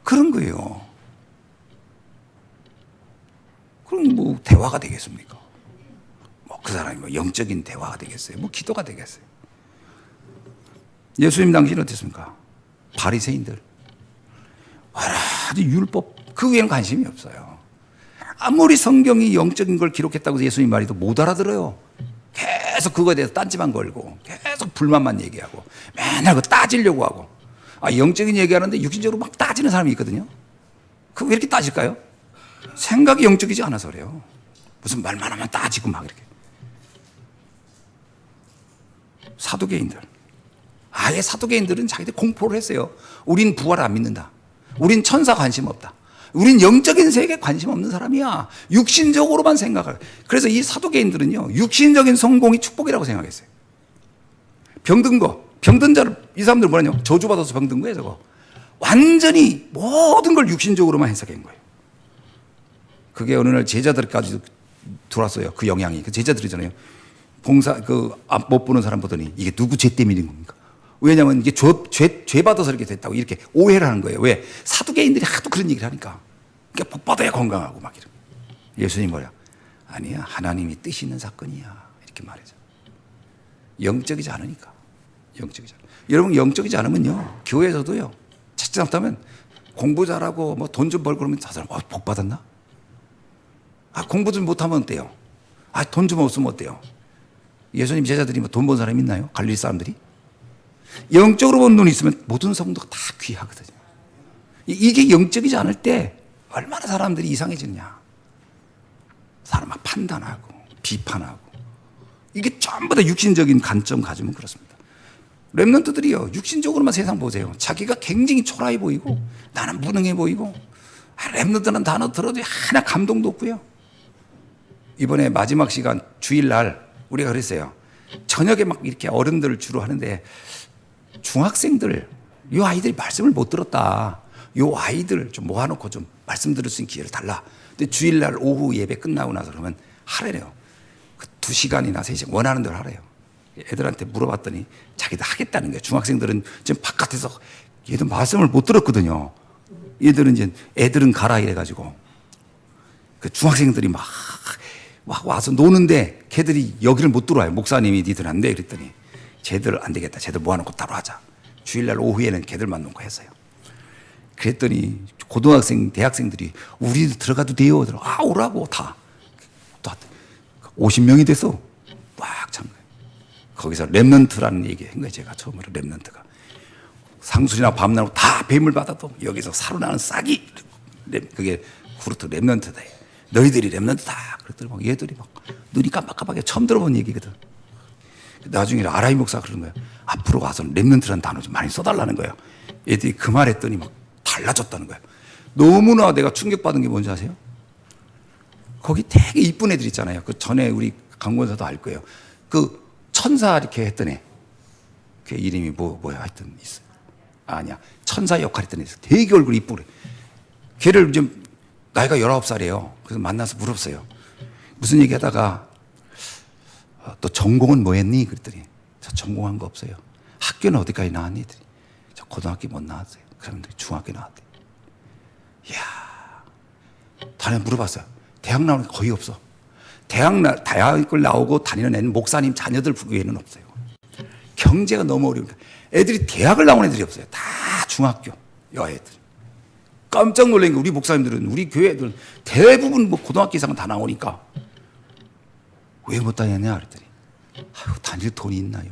그런 거예요. 그럼 뭐 대화가 되겠습니까? 뭐 그 사람이 뭐 영적인 대화가 되겠어요? 뭐 기도가 되겠어요? 예수님 당시는 어땠습니까? 바리새인들, 아주 율법, 그 외에는 관심이 없어요. 아무리 성경이 영적인 걸 기록했다고 예수님 말해도 못 알아들어요. 계속 그거에 대해서 딴지만 걸고, 계속 불만만 얘기하고, 맨날 그거 따지려고 하고. 영적인 얘기하는데 육신적으로 막 따지는 사람이 있거든요. 그거 왜 이렇게 따질까요? 생각이 영적이지 않아서 그래요. 무슨 말만 하면 따지고 막 이렇게. 사두개인들. 아예 사두개인들은 자기들 공포를 했어요. 우린 부활 안 믿는다. 우린 천사 관심 없다. 우린 영적인 세계에 관심 없는 사람이야. 육신적으로만 생각을. 그래서 이 사두개인들은요, 육신적인 성공이 축복이라고 생각했어요. 병든 거, 병든 자를, 이 사람들 뭐냐면 저주받아서 병든 거예요, 저거. 완전히 모든 걸 육신적으로만 해석한 거예요. 그게 어느 날 제자들까지 들어왔어요. 그 영향이. 그 제자들이잖아요. 봉사, 못 보는 사람 보더니 이게 누구 죄 때문인 겁니까? 왜냐면 이게 죄 받아서 이렇게 됐다고 이렇게 오해를 하는 거예요. 왜? 사두개인들이 하도 그런 얘기를 하니까. 그러니까 복 받아야 건강하고 막 이런. 예수님 뭐야? 아니야. 하나님이 뜻이 있는 사건이야. 이렇게 말해줘. 영적이지 않으니까. 영적이지 않아. 여러분, 영적이지 않으면요, 교회에서도요, 찾지 못하면 공부 잘하고 뭐 돈 좀 벌고 그러면 저 사람 복 받았나? 공부 좀 못하면 어때요? 돈 좀 없으면 어때요? 예수님 제자들이 뭐 돈 번 사람 있나요? 갈릴리 사람들이? 영적으로 본 눈이 있으면 모든 성도가 다 귀하거든요. 이게 영적이지 않을 때 얼마나 사람들이 이상해지느냐. 사람 막 판단하고 비판하고, 이게 전부 다 육신적인 관점 가지면 그렇습니다. 렘넌트들이요, 육신적으로만 세상 보세요. 자기가 굉장히 초라해 보이고 나는 무능해 보이고, 렘넌트라는 단어 들어도 하나 감동도 없고요. 이번에 마지막 시간 주일날 우리가 그랬어요. 저녁에 막 이렇게 어른들을 주로 하는데 중학생들, 요 아이들이 말씀을 못 들었다. 요 아이들 좀 모아놓고 좀 말씀 들을 수 있는 기회를 달라. 근데 주일날 오후 예배 끝나고 나서 그러면 하래요. 그 2시간이나 3시간 원하는 대로 하래요. 애들한테 물어봤더니 자기도 하겠다는 거예요. 중학생들은 지금 바깥에서 얘들 말씀을 못 들었거든요. 얘들은 이제 애들은 가라 이래가지고 그 중학생들이 막 와서 노는데 걔들이 여기를 못 들어와요. 목사님이 니들 안 돼. 그랬더니 쟤들 안 되겠다. 쟤들 모아놓고 따로 하자. 주일날 오후에는 걔들만 놓고 했어요. 그랬더니 고등학생, 대학생들이 우리도 들어가도 돼요. 오라고 다. 50명이 돼서 꽉 찬 거예요. 거기서 렘넌트라는 얘기 한 거예요. 제가 처음으로 렘넌트가. 상술이나 밤나고 다 뱀을 받아도 여기서 살아나는 싹이, 그게 구르트 렘넌트다. 너희들이 렘넌트다. 그랬더니 막 얘들이 막 눈이 깜빡깜빡해. 처음 들어본 얘기거든. 나중에 아라이 목사가 그러는 거예요. 앞으로 와서 렘넌트라는 단어 좀 많이 써달라는 거예요. 애들이 그 말 했더니 막 달라졌다는 거예요. 너무나 내가 충격받은 게 뭔지 아세요? 거기 되게 이쁜 애들 있잖아요. 그 전에 우리 강권사도 알 거예요. 그 천사 이렇게 했던 애. 그 이름이 뭐야 하여튼 있어요. 아니야. 천사 역할 했던 애 있어요. 되게 얼굴이 이쁘래. 걔를 좀 나이가 19살이에요. 그래서 만나서 물었어요. 무슨 얘기 하다가 또 전공은 뭐 했니? 그랬더니 저 전공한 거 없어요. 학교는 어디까지 나왔니? 저 고등학교 못 나왔어요. 그러면 중학교 나왔대. 이야, 다음에 물어봤어요. 대학 나오는 게 거의 없어. 대학을 나오고 다니는 애는 목사님 자녀들 외에는 없어요. 경제가 너무 어려우니까 애들이 대학을 나온 애들이 없어요. 다 중학교 여애들. 깜짝 놀란 게 우리 목사님들은, 우리 교회 애들은 대부분 뭐 고등학교 이상은 다 나오니까 왜 못 다녔냐 그랬더니 아유, 다닐 돈이 있나요?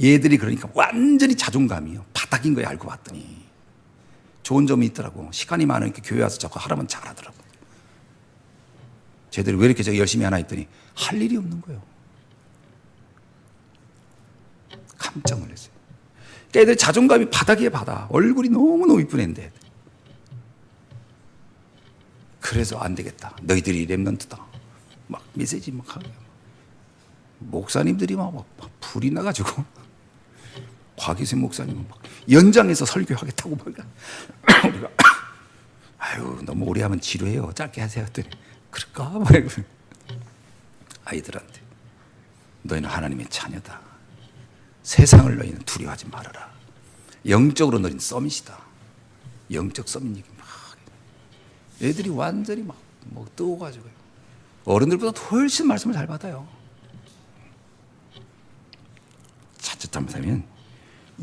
얘들이 그러니까 완전히 자존감이요 바닥인 거예요. 알고 봤더니 좋은 점이 있더라고. 시간이 많으니까 교회 와서 자꾸 하라면 잘하더라고. 쟤들이 왜 이렇게 열심히 하나 했더니 할 일이 없는 거예요. 깜짝 놀랐어요. 애들 자존감이 바닥이에요, 바닥. 얼굴이 너무너무 이쁜 애인데. 그래서 안 되겠다. 너희들이 랩런트다. 막 메시지 막 하고. 목사님들이 막 불이 나가지고. 곽희순 목사님은 막 연장해서 설교하겠다고 막. 우리가 아유, 너무 오래 하면 지루해요. 짧게 하세요. 했더니 그럴까? 막 아이들한테 너희는 하나님의 자녀다. 세상을 너희는 두려워하지 말아라. 영적으로 너희는 서밋이다. 영적 서밋 얘기 막. 애들이 완전히 막 뜨거워가지고요. 어른들보다 훨씬 말씀을 잘 받아요. 자칫 잘못하면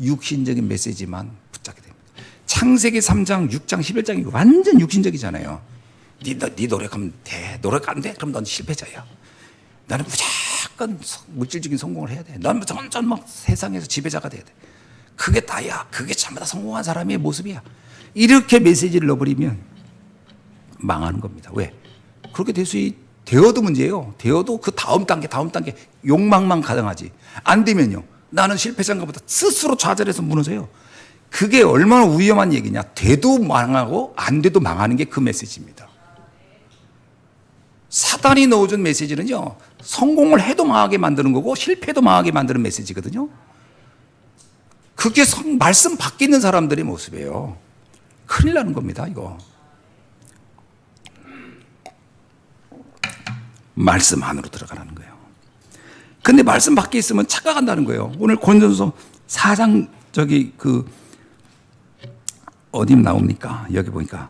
육신적인 메시지만 붙잡게 됩니다. 창세기 3장, 6장, 11장이 완전 육신적이잖아요. 네 노력하면 돼. 노력 안 돼? 그럼 넌 실패자야. 나는 무조건 물질적인 성공을 해야 돼. 넌 점점 막 세상에서 지배자가 돼야 돼. 그게 다야. 그게 전부 다 성공한 사람의 모습이야. 이렇게 메시지를 넣어버리면 망하는 겁니다. 왜? 그렇게 되어도 문제예요. 되어도 그 다음 단계 욕망만 가능하지. 안 되면요. 나는 실패자인가 보다 스스로 좌절해서 무너져요. 그게 얼마나 위험한 얘기냐. 돼도 망하고 안 돼도 망하는 게 그 메시지입니다. 사단이 넣어준 메시지는요, 성공을 해도 망하게 만드는 거고 실패도 망하게 만드는 메시지거든요. 그게 말씀 밖에 있는 사람들의 모습이에요. 큰일 나는 겁니다, 이거. 말씀 안으로 들어가라는 거예요. 근데 말씀 밖에 있으면 착각한다는 거예요. 오늘 고린도전서 4장 어디 나옵니까? 여기 보니까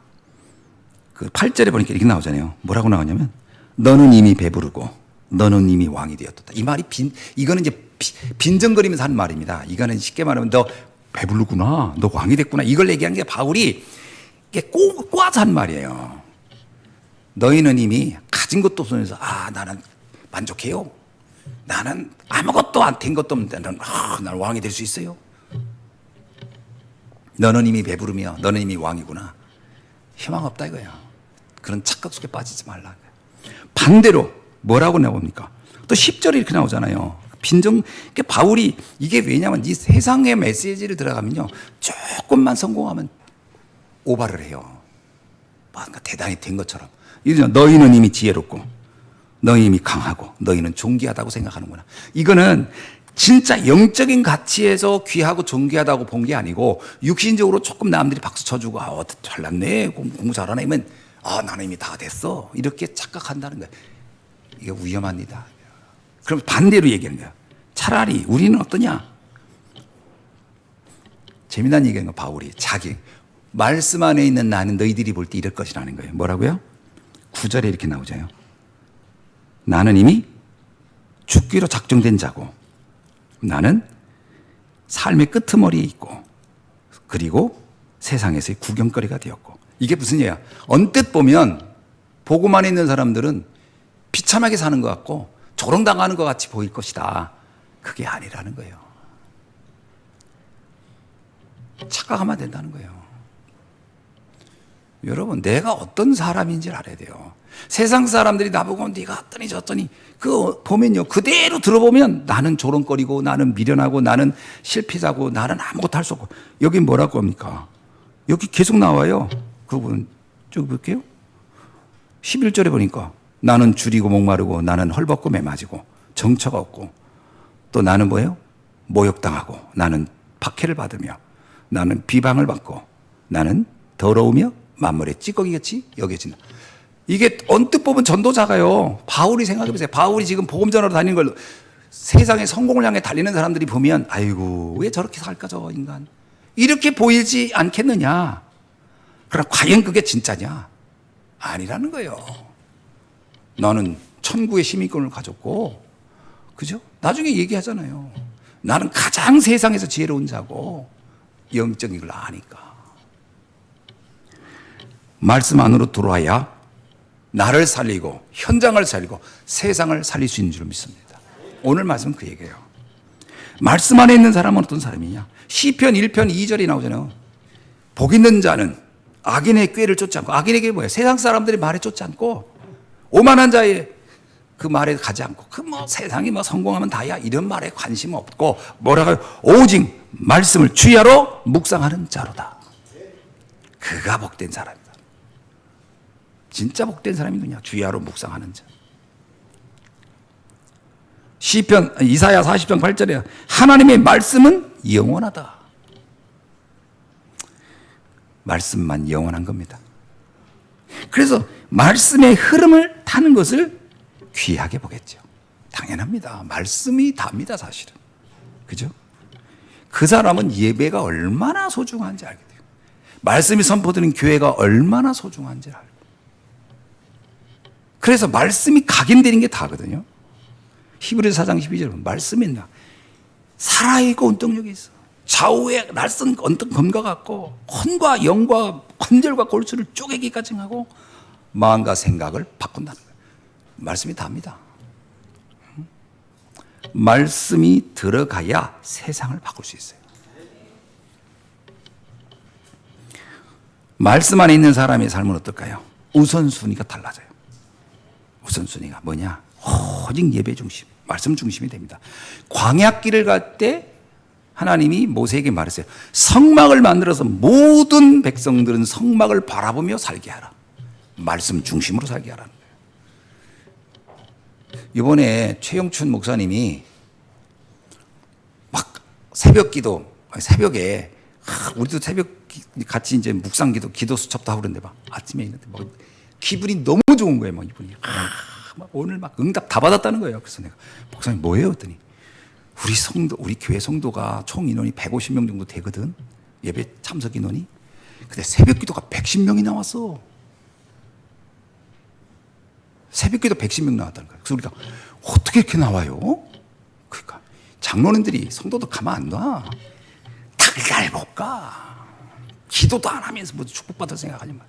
그 8절에 보니까 이렇게 나오잖아요. 뭐라고 나오냐면 너는 이미 배부르고 너는 이미 왕이 되었다. 이 말이 이거는 이제 빈정거리면서 하는 말입니다. 이거는 쉽게 말하면 너 배부르구나, 너 왕이 됐구나, 이걸 얘기한 게 바울이 꼬아서 한 말이에요. 너희는 이미 가진 것도 없으면서 나는 만족해요. 나는 아무것도 안 된 것도 없는데 나는 왕이 될 수 있어요. 너는 이미 배부르며 너는 이미 왕이구나. 희망 없다 이거야. 그런 착각 속에 빠지지 말라. 반대로 뭐라고 나옵니까? 또 10절에 이렇게 나오잖아요. 바울이 이게 왜냐면 이 세상의 메시지를 들어가면요, 조금만 성공하면 오바를 해요. 뭔가 대단히 된 것처럼. 너희는 이미 지혜롭고 너희 이미 강하고 너희는 존귀하다고 생각하는구나. 이거는 진짜 영적인 가치에서 귀하고 존귀하다고 본 게 아니고 육신적으로 조금 남들이 박수 쳐주고 잘났네, 공부 잘하네, 이러면 나는 이미 다 됐어, 이렇게 착각한다는 거예요. 이게 위험합니다. 그럼 반대로 얘기하는 거예요. 차라리 우리는 어떠냐? 재미난 얘기하는 거. 바울이 자기 말씀 안에 있는 나는 너희들이 볼 때 이럴 것이라는 거예요. 뭐라고요? 9절에 이렇게 나오잖아요. 나는 이미 죽기로 작정된 자고 나는 삶의 끄트머리에 있고 그리고 세상에서의 구경거리가 되었고. 이게 무슨 얘기야? 언뜻 보면 보고만 있는 사람들은 비참하게 사는 것 같고 조롱당하는 것 같이 보일 것이다. 그게 아니라는 거예요. 착각하면 안 된다는 거예요. 여러분, 내가 어떤 사람인지를 알아야 돼요. 세상 사람들이 나보고 네가 어떠니 저떠니 그거 보면요, 그대로 들어보면 나는 조롱거리고 나는 미련하고 나는 실패자고 나는 아무것도 할 수 없고. 여기 뭐라고 합니까? 여기 계속 나와요. 그분 저기 볼게요. 11절에 보니까 나는 줄이고 목마르고 나는 헐벗고 매맞이고 정처가 없고 또 나는 뭐예요? 모욕당하고 나는 박해를 받으며 나는 비방을 받고 나는 더러우며 만물의 찌꺼기같이 여겨진다. 이게 언뜻 보면 전도자가요. 바울이 생각해보세요. 바울이 지금 복음 전하러 다니는 걸 세상의 성공을 향해 달리는 사람들이 보면 아이고 왜 저렇게 살까 저 인간 이렇게 보이지 않겠느냐. 그러나 과연 그게 진짜냐? 아니라는 거예요. 나는 천국의 시민권을 가졌고, 그죠? 나중에 얘기하잖아요. 나는 가장 세상에서 지혜로운 자고 영적인 걸 아니까. 말씀 안으로 들어와야 나를 살리고 현장을 살리고 세상을 살릴 수 있는 줄 믿습니다. 오늘 말씀은 그 얘기예요. 말씀 안에 있는 사람은 어떤 사람이냐? 시편 1편 2절이 나오잖아요. 복 있는 자는 악인의 꾀를 쫓지 않고, 악인의 꾀 뭐예요? 세상 사람들이 말에 쫓지 않고 오만한 자의 그 말에 가지 않고 그 뭐 세상이 뭐 성공하면 다야 이런 말에 관심 없고 뭐라고요? 오직 말씀을 주야로 묵상하는 자로다. 그가 복된 사람이다. 진짜 복된 사람이 누구냐? 주야로 묵상하는 자. 시편 이사야 40장 8절에 하나님의 말씀은 영원하다. 말씀만 영원한 겁니다. 그래서 말씀의 흐름을 타는 것을 귀하게 보겠죠. 당연합니다. 말씀이 답니다, 사실은. 그죠? 그 사람은 예배가 얼마나 소중한지 알게 돼요. 말씀이 선포되는 교회가 얼마나 소중한지 알고. 그래서 말씀이 각인되는 게 다거든요. 히브리서 4장 12절은 말씀이 있나? 살아있고 운동력이 있어. 좌우에 날선 어떤 검과 같고 혼과 영과 관절과 골수를 쪼개기까지 하고 마음과 생각을 바꾼다는 거예요. 말씀이 답니다. 말씀이 들어가야 세상을 바꿀 수 있어요. 말씀 안에 있는 사람의 삶은 어떨까요? 우선순위가 달라져요. 우선순위가 뭐냐? 오직 예배 중심, 말씀 중심이 됩니다. 광야길을 갈 때 하나님이 모세에게 말했어요. 성막을 만들어서 모든 백성들은 성막을 바라보며 살게 하라. 말씀 중심으로 살게 하라는 거예요. 이번에 최영춘 목사님이 막 새벽에 우리도 새벽 같이 이제 묵상 기도 수첩도 하고 그러는데 막 아침에 있는데 막 기분이 너무 좋은 거예요. 막 이분이 막 오늘 막 응답 다 받았다는 거예요. 그래서 내가 목사님 뭐예요? 했더니 우리 교회 성도가 총 인원이 150명 정도 되거든. 예배 참석 인원이. 근데 새벽 기도가 110명이 나왔어. 새벽 기도 110명 나왔다는 거예요. 그래서 우리가 어떻게 이렇게 나와요? 그러니까 장로님들이 성도도 가만 안 놔. 달달 못 가. 기도도 안 하면서 뭐 축복받을 생각하지 마.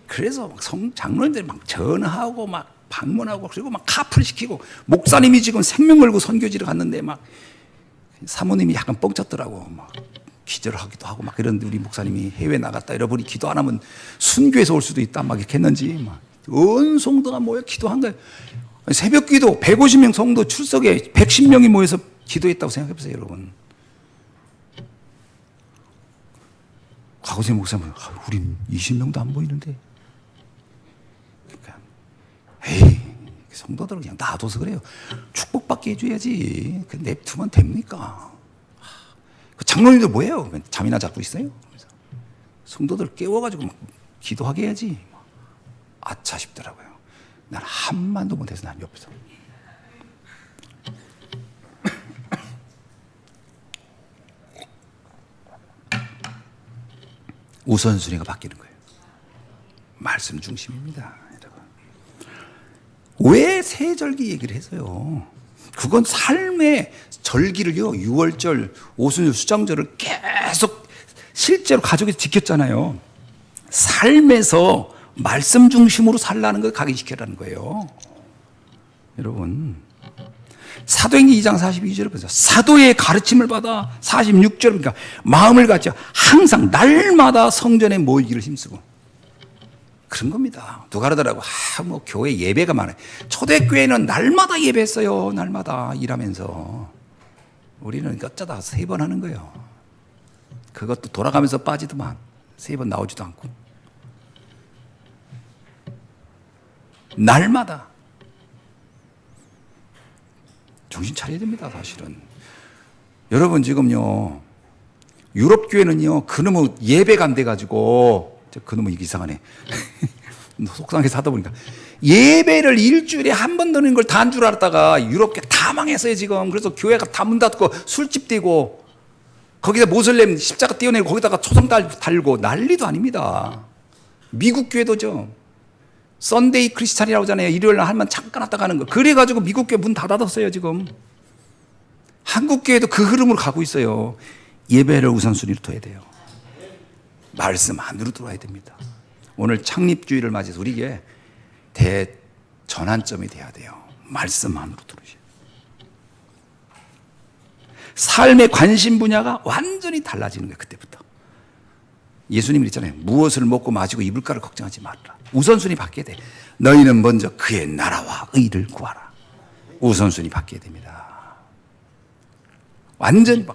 그래서 막 장로님들이 막 전화하고 막 방문하고 그리고 막 카풀 시키고 목사님이 지금 생명 걸고 선교지를 갔는데 막 사모님이 약간 뻥쳤더라고. 막 기절하기도 하고 막 그런데 우리 목사님이 해외 나갔다 여러분이 기도 안 하면 순교해서 올 수도 있다 막 이렇게 했는지 막 온 성도가 모여 기도한 거예요. 새벽 기도 150명 성도 출석에 110명이 모여서 기도했다고 생각해 보세요, 여러분. 과거세 목사님, 우린 20명도 안 보이는데. 그러니까 에이, 성도들은 그냥 놔둬서 그래요. 축복받게 해줘야지. 그 냅두면 됩니까? 그 장로님들 뭐예요? 잠이나 자고 있어요? 성도들 깨워가지고 막 기도하게 해야지. 아차 싶더라고요. 난 한만도 못해서 난 옆에서. 우선순위가 바뀌는 거예요. 말씀 중심입니다, 여러분. 왜 세절기 얘기를 해서요? 그건 삶의 절기를요, 유월절, 오순절, 수장절을 계속 실제로 가족에서 지켰잖아요. 삶에서 말씀 중심으로 살라는 걸 각인시켜라는 거예요. 여러분, 사도행전 2장 42절을 보세요. 사도의 가르침을 받아 46절 그러니까 마음을 갖죠. 항상 날마다 성전에 모이기를 힘쓰고 그런 겁니다. 누가 그러더라고. 뭐 교회 예배가 많아요. 초대교회는 날마다 예배했어요. 날마다 일하면서. 우리는 어쩌다 3번 하는 거예요. 그것도 돌아가면서 빠지더만 3번 나오지도 않고. 날마다 정신 차려야 됩니다, 사실은. 여러분, 지금요, 유럽 교회는요, 그놈의 예배가 안 돼가지고, 그놈의 이게 이상하네. 속상해서 하다 보니까, 예배를 일주일에 한 번 드리는 걸 다 한 줄 알았다가 유럽계 다 망했어요 지금. 그래서 교회가 다 문 닫고 술집 떼고 거기다 모슬렘 십자가 띄워내고 거기다가 초성 달고 난리도 아닙니다. 미국 교회도죠. 썬데이 크리스찬이라고 하잖아요. 일요일 날 하면 잠깐 왔다 가는 거. 그래가지고 미국 교회 문 다 닫았어요 지금. 한국 교회도 그 흐름으로 가고 있어요. 예배를 우선순위로 둬야 돼요. 말씀 안으로 들어와야 됩니다. 오늘 창립주의를 맞이해서 우리에게 대전환점이 돼야 돼요. 말씀 안으로 들어오셔야 돼요. 삶의 관심 분야가 완전히 달라지는 거예요. 그때부터. 예수님이 있잖아요. 무엇을 먹고 마시고 입을까를 걱정하지 말라. 우선순위 바뀌어야 돼. 너희는 먼저 그의 나라와 의를 구하라. 우선순위 바뀌어야 됩니다. 완전히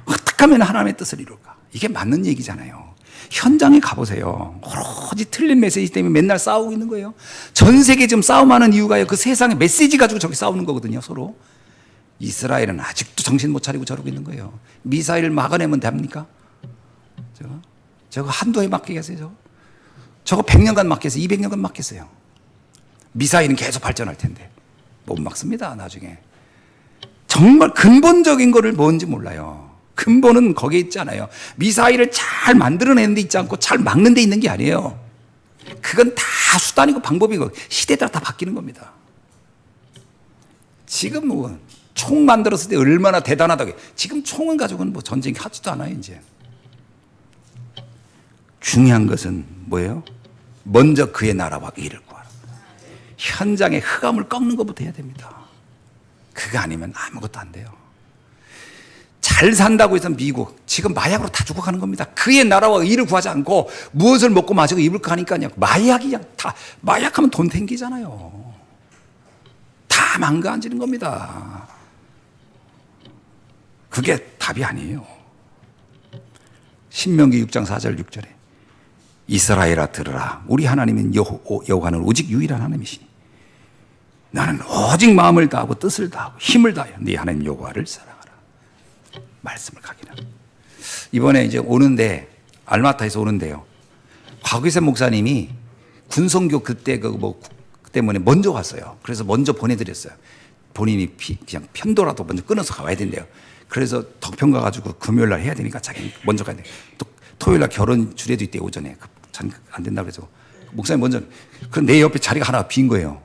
어떻게 하면 하나님의 뜻을 이룰까? 이게 맞는 얘기잖아요. 현장에 가보세요. 오로지 틀린 메시지 때문에 맨날 싸우고 있는 거예요. 전 세계 지금 싸움하는 이유가요. 그 세상의 메시지 가지고 저기 싸우는 거거든요. 서로. 이스라엘은 아직도 정신 못 차리고 저러고 있는 거예요. 미사일을 막아내면 됩니까? 저거 한두 해 막히겠어요. 저거 100년간 막겠어요. 200년간 막겠어요. 미사일은 계속 발전할 텐데 못 막습니다. 나중에. 정말 근본적인 거를 뭔지 몰라요. 근본은 거기에 있지 않아요. 미사일을 잘 만들어내는 데 있지 않고 잘 막는 데 있는 게 아니에요. 그건 다 수단이고 방법이고 시대에 따라 다 바뀌는 겁니다. 지금 뭐 총 만들었을 때 얼마나 대단하다고. 지금 총은 가지고는 뭐 전쟁 하지도 않아요 이제. 중요한 것은 뭐예요? 먼저 그의 나라와 의를 구하라. 현장에 흑암을 꺾는 것부터 해야 됩니다. 그거 아니면 아무것도 안 돼요. 잘 산다고 해서 미국 지금 마약으로 다 죽어가는 겁니다. 그의 나라와 의를 구하지 않고 무엇을 먹고 마시고 입을까 하니까요. 마약이 그냥 다 마약하면 돈 탱기잖아요. 다 망가지는 겁니다. 그게 답이 아니에요. 신명기 6장 4절 6절에 이스라엘아 들으라. 우리 하나님은 여호와는 오직 유일한 하나님이시니 나는 오직 마음을 다하고 뜻을 다하고 힘을 다하여 네 하나님 여호와를 사랑하라. 말씀을 각인하라. 이번에 이제 오는데 알마타에서 오는데요. 곽위세 목사님이 군성교 그때 때문에 먼저 왔어요. 그래서 먼저 보내드렸어요. 본인이 그냥 편도라도 먼저 끊어서 가야 된대요. 그래서 덕평 가가지고 금요일 날 해야 되니까 자기 먼저 가야 돼. 또 토요일 날 결혼 주례도 있대 오전에. 안 된다 그래서 목사님 먼저. 그럼 내 옆에 자리가 하나 빈 거예요.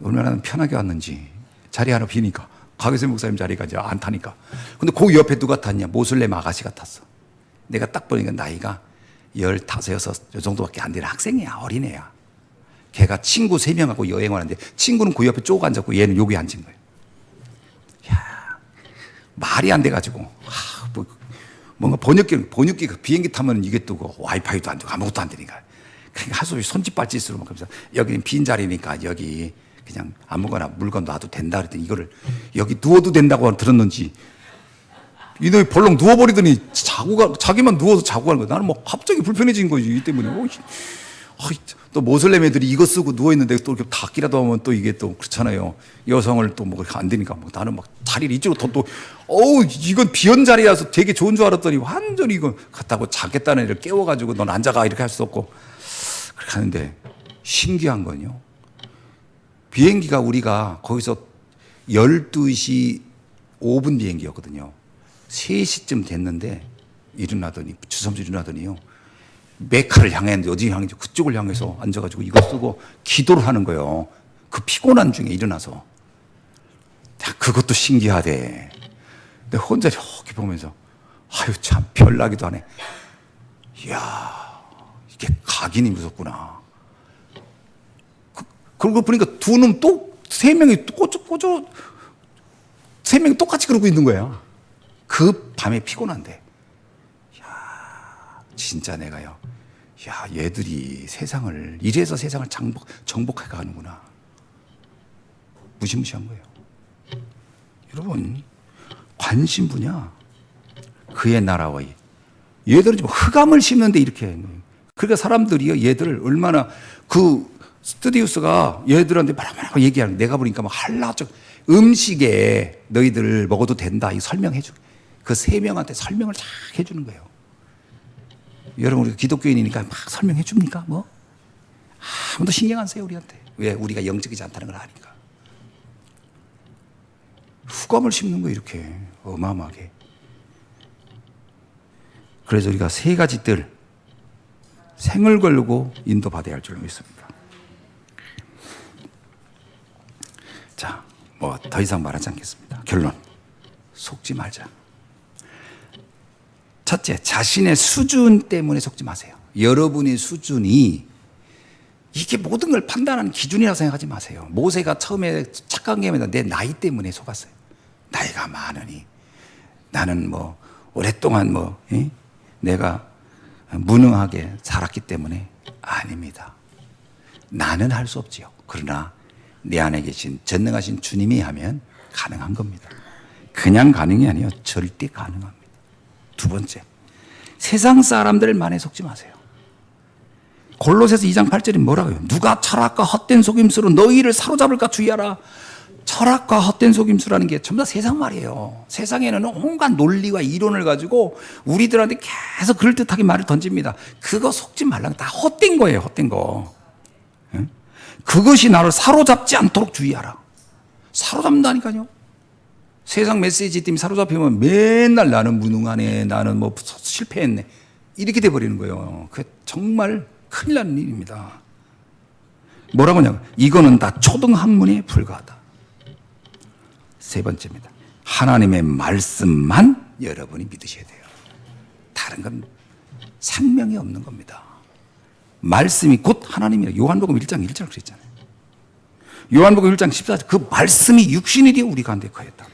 얼마나 편하게 왔는지. 자리 하나 비니까. 곽위세 목사님 자리가 이제 안 타니까. 근데 그 옆에 누가 탔냐? 모슬렘 아가씨가 탔어. 내가 딱 보니까 나이가 15, 6 요 정도밖에 안 되는 학생이야. 어린애야. 걔가 친구 3명하고 여행을 하는데 친구는 그 옆에 쭉 앉았고 얘는 여기 앉은 거예요. 야, 말이 안 돼가지고. 뭔가 번역기 그 비행기 타면 이게 뜨고 와이파이도 안 되고 아무것도 안 되니까. 그러니까 하소비 손짓발짓으로 막 그러면서 여기는 빈 자리니까 여기 그냥 아무거나 물건 놔도 된다 그랬더니 이거를 여기 누워도 된다고 들었는지 이놈이 벌렁 누워버리더니 자기만 누워서 자고 가는 거야. 나는 뭐 갑자기 불편해진 거지 이 때문에. 또 모슬렘 애들이 이거 쓰고 누워있는데 또 이렇게 닿기라도 하면 또 이게 또 그렇잖아요. 여성을 또 뭐 안 되니까 뭐 나는 막 자리를 이쪽으로 이건 비언 자리라서 되게 좋은 줄 알았더니 완전히 이거 갔다고 자겠다는 애를 깨워가지고 넌 앉아가 이렇게 할 수 없고 그렇게 하는데 신기한 건요. 비행기가 우리가 거기서 12시 5분 비행기였거든요. 3시쯤 됐는데 주섬주 일어나더니요. 메카를 향했는데 어디 향했는지 그쪽을 향해서 앉아가지고 이거 쓰고 기도를 하는 거예요. 그 피곤한 중에 일어나서. 그것도 신기하대. 근데 혼자 이렇게 보면서 아유 참 별나기도 하네. 이야 이게 각인이 무섭구나. 그러고 보니까 두 놈 또 3명이 꼬져 3명이 똑같이 그러고 있는 거야. 그 밤에 피곤한데. 진짜 내가요. 야, 얘들이 이래서 세상을 정복해 가는구나. 무시무시한 거예요. 여러분, 관심 분야, 그의 나라와 얘들은 지금 흑암을 심는데 이렇게. 그러니까 사람들이 얘들을 얼마나 스튜디우스가 얘들한테 말하고 얘기하는 내가 보니까 막 한라적 음식에 너희들 먹어도 된다. 이 설명해 주. 그 3명한테 설명을 쫙 해주는 거예요. 여러분 우리 기독교인이니까 막 설명해 줍니까? 뭐 아무도 신경 안 써요 우리한테. 왜? 우리가 영적이지 않다는 걸 아니까. 후감을 심는 거 이렇게 어마어마하게. 그래서 우리가 세 가지 뜰 생을 걸고 인도받아야 할 줄 믿습니다. 자, 뭐 더 이상 말하지 않겠습니다. 결론, 속지 말자. 첫째, 자신의 수준 때문에 속지 마세요. 여러분의 수준이 이게 모든 걸 판단하는 기준이라고 생각하지 마세요. 모세가 처음에 착각한 게 내 나이 때문에 속았어요. 나이가 많으니 나는 뭐 오랫동안 뭐 내가 무능하게 살았기 때문에 아닙니다. 나는 할 수 없지요. 그러나 내 안에 계신 전능하신 주님이 하면 가능한 겁니다. 그냥 가능이 아니에요. 절대 가능합니다. 두 번째, 세상 사람들만에 속지 마세요. 골로새서 2장 8절이 뭐라고요? 누가 철학과 헛된 속임수로 너희를 사로잡을까 주의하라. 철학과 헛된 속임수라는 게 전부 다 세상 말이에요. 세상에는 온갖 논리와 이론을 가지고 우리들한테 계속 그럴듯하게 말을 던집니다. 그거 속지 말라는 다 헛된 거예요. 헛된 거. 그것이 나를 사로잡지 않도록 주의하라. 사로잡는다니까요. 세상 메시지 때문에 사로잡히면 맨날 나는 무능하네, 나는 뭐 실패했네, 이렇게 돼버리는 거예요. 그게 정말 큰일 나는 일입니다. 뭐라고 하냐면 이거는 다 초등학문에 불과하다. 세 번째입니다. 하나님의 말씀만 여러분이 믿으셔야 돼요. 다른 건 생명이 없는 겁니다. 말씀이 곧 하나님이라. 요한복음 1장 1절 그랬잖아요. 요한복음 1장 14절 그 말씀이 육신이 되어 우리 가운데 거했다.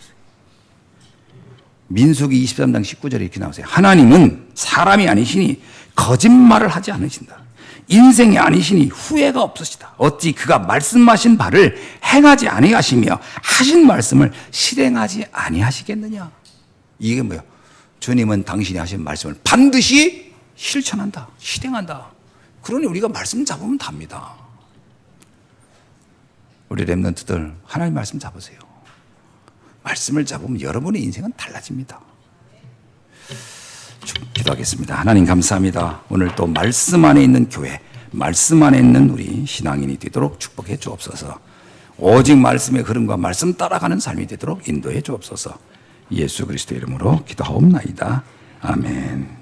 민수기 23장 19절에 이렇게 나오세요. 하나님은 사람이 아니시니 거짓말을 하지 않으신다. 인생이 아니시니 후회가 없으시다. 어찌 그가 말씀하신 바를 행하지 아니하시며 하신 말씀을 실행하지 아니하시겠느냐. 이게 뭐예요? 주님은 당신이 하신 말씀을 반드시 실천한다, 실행한다. 그러니 우리가 말씀 잡으면 답니다. 우리 렘넌트들 하나님 말씀 잡으세요. 말씀을 잡으면 여러분의 인생은 달라집니다. 기도하겠습니다. 하나님 감사합니다. 오늘 또 말씀 안에 있는 교회, 말씀 안에 있는 우리 신앙인이 되도록 축복해 주옵소서. 오직 말씀의 흐름과 말씀 따라가는 삶이 되도록 인도해 주옵소서. 예수 그리스도의 이름으로 기도하옵나이다. 아멘.